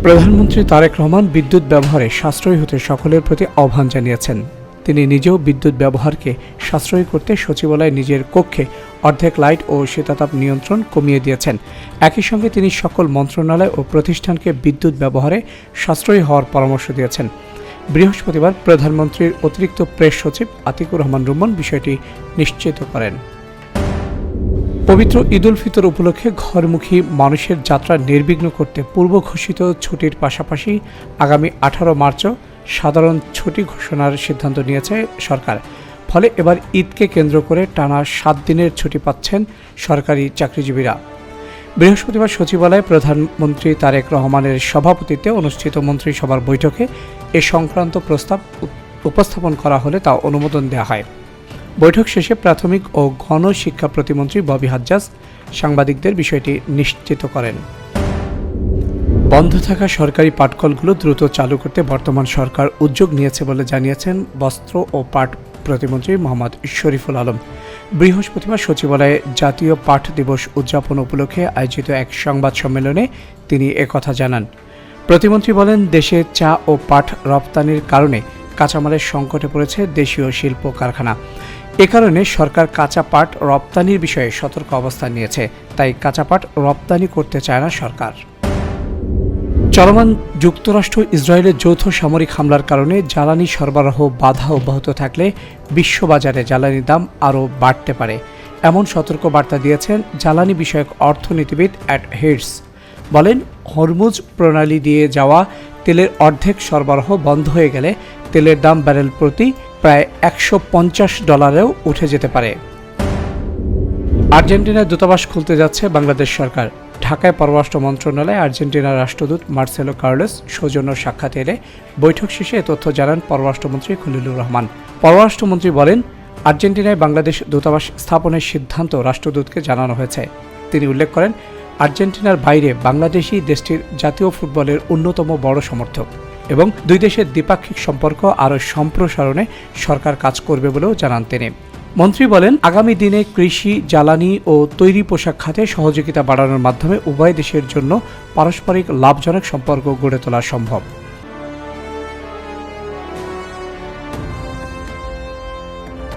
প্রধানমন্ত্রী তারেক রহমান বিদ্যুৎ ব্যবহারে সাশ্রয়ী হতে সকলের প্রতি আহ্বান জানিয়েছেন। তিনি নিজেও বিদ্যুৎ ব্যবহারকে সাশ্রয়ী করতে সচিবালয়ে নিজের কক্ষে অর্ধেক লাইট ও শীতাতাপ নিয়ন্ত্রণ কমিয়ে দিয়েছেন। একই সঙ্গে তিনি সকল মন্ত্রণালয় ও প্রতিষ্ঠানকে বিদ্যুৎ ব্যবহারে সাশ্রয়ী হওয়ার পরামর্শ দিয়েছেন। বৃহস্পতিবার প্রধানমন্ত্রীর অতিরিক্ত প্রেস সচিব আতিকুর রহমান রুমন বিষয়টি নিশ্চিত করেন। পবিত্র ঈদ উল ফিতর উপলক্ষে ঘরমুখী মানুষের যাত্রা নির্বিঘ্ন করতে পূর্ব ঘোষিত ছুটির পাশাপাশি আগামী 18 মার্চও সাধারণ ছুটি ঘোষণার সিদ্ধান্ত নিয়েছে সরকার। ফলে এবার ঈদকে কেন্দ্র করে টানা 7 দিনের ছুটি পাচ্ছেন সরকারি চাকরিজীবীরা। বৃহস্পতিবার সচিবালয়ে প্রধানমন্ত্রী তারেক রহমানের সভাপতিত্বে অনুষ্ঠিত মন্ত্রিসভার বৈঠকে এ সংক্রান্ত প্রস্তাব উপস্থাপন করা হলে তা অনুমোদন দেওয়া হয়। বৈঠক শেষে প্রাথমিক ও গণশিক্ষা প্রতিমন্ত্রী ববি হাজ্জাজ সাংবাদিকদের বিষয়টি নিশ্চিত করেন। বন্ধ থাকা সরকারি পাটকলগুলো দ্রুত চালু করতে বর্তমান সরকার উদ্যোগ নিয়েছে বলে জানিয়েছেন বস্ত্র ও পাট প্রতিমন্ত্রী মোহাম্মদ শরীফুল আলম। বৃহস্পতিবার সচিবালয়ে জাতীয় পাট দিবস উদযাপন উপলক্ষে আয়োজিত এক সংবাদ সম্মেলনে তিনি একথা জানান। প্রতিমন্ত্রী বলেন, দেশে চা ও পাট রপ্তানির কারণে কাঁচামালের সংকটে পড়েছে দেশীয় শিল্প কারখানা। এ কারণে সরকার কাঁচা পাট রপ্তানির বিষয়ে সতর্ক অবস্থান নিয়েছে। তাই কাঁচা পাট রপ্তানি করতে চায় না সরকার। চলমান যুক্তরাষ্ট্র ইসরায়েলের যৌথ সামরিক হামলার কারণে জ্বালানি সরবরাহ বাধা অব্যাহত থাকলে বিশ্ববাজারে জ্বালানির দাম আরও বাড়তে পারে, এমন সতর্ক বার্তা দিয়েছেন জ্বালানি বিষয়ক অর্থনীতিবিদ অ্যাড হেডস। বলেন, হরমুজ প্রণালী দিয়ে যাওয়া তেলের অর্ধেক সরবরাহ বন্ধ হয়ে গেলে তেলের দাম ব্যারেল প্রতি প্রায় $150 উঠে যেতে পারে। আর্জেন্টিনার দূতাবাস খুলতে যাচ্ছে বাংলাদেশ সরকার। ঢাকায় পররাষ্ট্র মন্ত্রণালয়ে আর্জেন্টিনার রাষ্ট্রদূত মার্সেলো কার্লোস সৌজন্য সাক্ষাৎ এলে বৈঠক শেষে এ তথ্য জানান পররাষ্ট্রমন্ত্রী খলিলুর রহমান। পররাষ্ট্রমন্ত্রী বলেন, আর্জেন্টিনায় বাংলাদেশ দূতাবাস স্থাপনের সিদ্ধান্ত রাষ্ট্রদূতকে জানানো হয়েছে। তিনি উল্লেখ করেন, আর্জেন্টিনার বাইরে বাংলাদেশই দেশটির জাতীয় ফুটবলের অন্যতম বড় সমর্থক এবং দুই দেশের দ্বিপাক্ষিক সম্পর্ক আরও সম্প্রসারণে সরকার কাজ করবে বলেও জানান তিনি। মন্ত্রী বলেন, আগামী দিনে কৃষি, জ্বালানি ও তৈরি পোশাক খাতে সহযোগিতা বাড়ানোর মাধ্যমে উভয় দেশের জন্য পারস্পরিক লাভজনক সম্পর্ক গড়ে তোলা সম্ভব।